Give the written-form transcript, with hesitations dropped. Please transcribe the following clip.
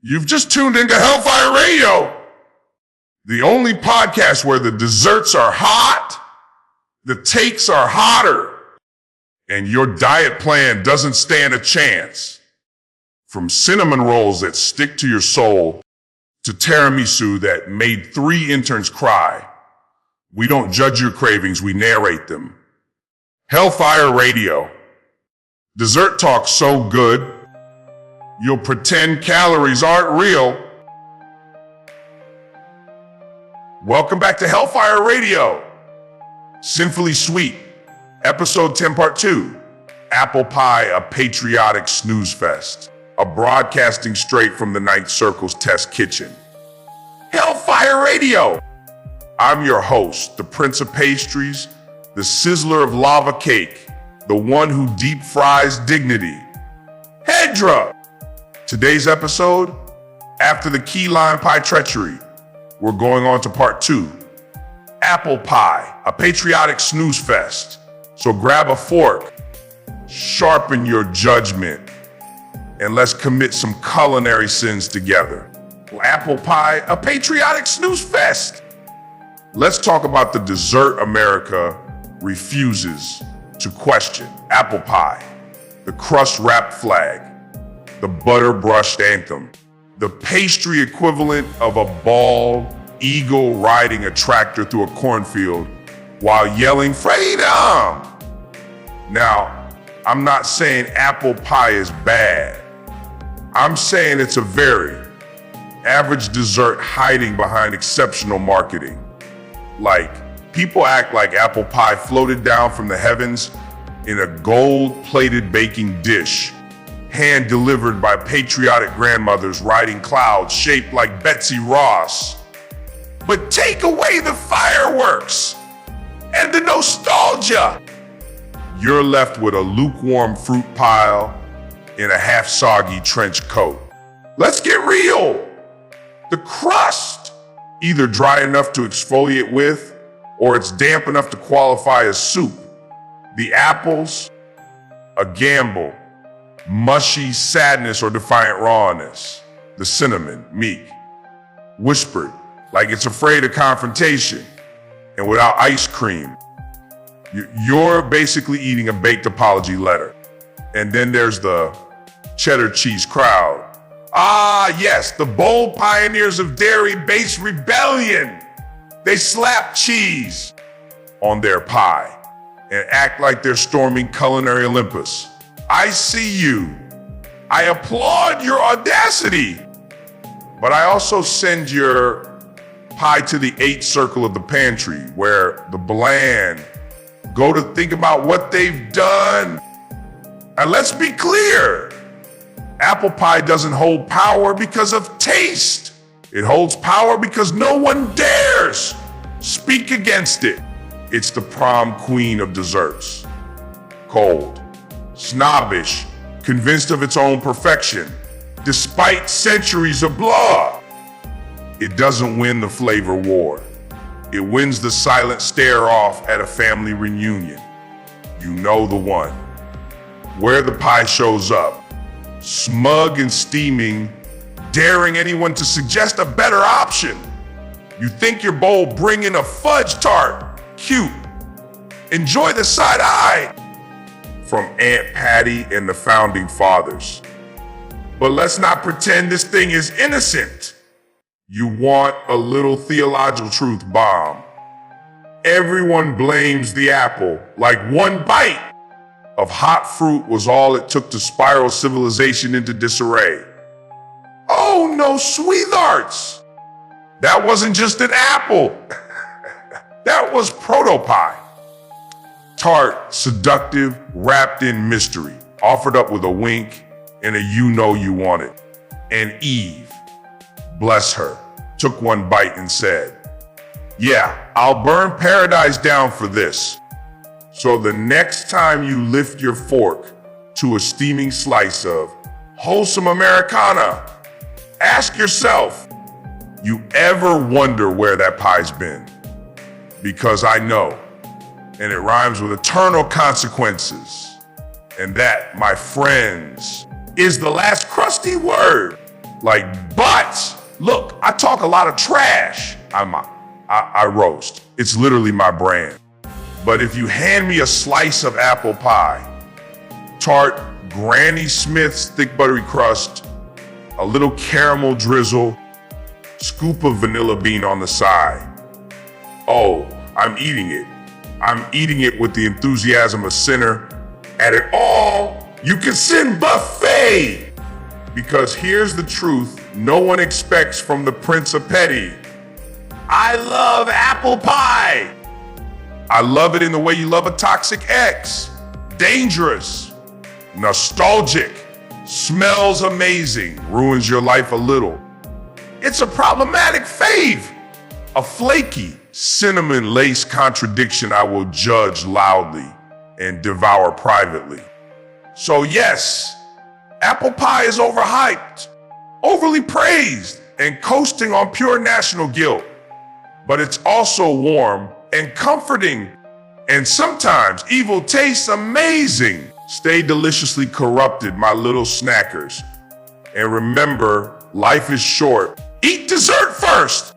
You've just tuned into Hellfire Radio, the only podcast where the desserts are hot, the takes are hotter, and your diet plan doesn't stand a chance. From cinnamon rolls that stick to your soul to tiramisu that made 3 interns cry, we don't judge your cravings, we narrate them. Hellfire Radio. Dessert talk so good, you'll pretend calories aren't real. Welcome back to Hellfire Radio. Sinfully Sweet, episode 10 part 2. Apple pie, a patriotic Snoozefest. A broadcasting straight from the Ninth Circle's test kitchen. Hellfire Radio. I'm your host, the Prince of Pastries, the sizzler of lava cake, the one who deep fries dignity. Hedra. Today's episode, after the key lime pie treachery, we're going on to part 2. Apple pie, a patriotic Snoozefest. So grab a fork, sharpen your judgment, and let's commit some culinary sins together. Apple pie, a patriotic Snoozefest. Let's talk about the dessert America refuses to question. Apple pie, the crust-wrapped flag, the butter-brushed anthem, the pastry equivalent of a bald eagle riding a tractor through a cornfield while yelling freedom. Now, I'm not saying apple pie is bad. I'm saying it's a very average dessert hiding behind exceptional marketing. Like, people act like apple pie floated down from the heavens in a gold-plated baking dish, hand-delivered by patriotic grandmothers riding clouds shaped like Betsy Ross. But take away the fireworks and the nostalgia. You're left with a lukewarm fruit pile in a half-soggy trench coat. Let's get real. The crust, either dry enough to exfoliate with, or it's damp enough to qualify as soup. The apples, a gamble, mushy sadness or defiant rawness. The cinnamon, meek, whispered, like it's afraid of confrontation. And without ice cream, you're basically eating a baked apology letter. And then there's the cheddar cheese crowd. Ah, yes, the bold pioneers of dairy-based rebellion. They slap cheese on their pie and act like they're storming culinary Olympus. I see you. I applaud your audacity. But I also send your pie to the 8th circle of the pantry, where the bland go to think about what they've done. And let's be clear. Apple pie doesn't hold power because of taste. It holds power because no one dares speak against it. It's the prom queen of desserts. Cold, snobbish, convinced of its own perfection, despite centuries of blah. It doesn't win the flavor war. It wins the silent stare off at a family reunion. You know the one. Where the pie shows up, smug and steaming, daring anyone to suggest a better option. You think you're bold, bring in a fudge tart. Cute. Enjoy the side eye from Aunt Patty and the Founding Fathers. But let's not pretend this thing is innocent. You want a little theological truth bomb. Everyone blames the apple, like one bite of hot fruit was all it took to spiral civilization into disarray. Oh no, sweethearts! That wasn't just an apple. That was proto-pie. Tart, seductive, wrapped in mystery, offered up with a wink and a you know you want it. And Eve, bless her, took one bite and said, yeah, I'll burn paradise down for this. So the next time you lift your fork to a steaming slice of wholesome Americana, ask yourself, you ever wonder where that pie's been? Because I know, and it rhymes with eternal consequences. And that, my friends, is the last crusty word. But look, I talk a lot of trash. I roast. It's literally my brand. But if you hand me a slice of apple pie, tart Granny Smith's thick buttery crust, a little caramel drizzle, scoop of vanilla bean on the side. Oh, I'm eating it. I'm eating it with the enthusiasm of a sinner. At it all, you can sin buffet. Because here's the truth no one expects from the Prince of Petty. I love apple pie. I love it in the way you love a toxic ex. Dangerous, nostalgic, smells amazing, ruins your life a little. It's a problematic fave. A flaky, cinnamon lace contradiction I will judge loudly and devour privately. So yes, apple pie is overhyped, overly praised, and coasting on pure national guilt. But it's also warm and comforting, and sometimes evil tastes amazing. Stay deliciously corrupted, my little snackers. And remember, life is short. Eat dessert first.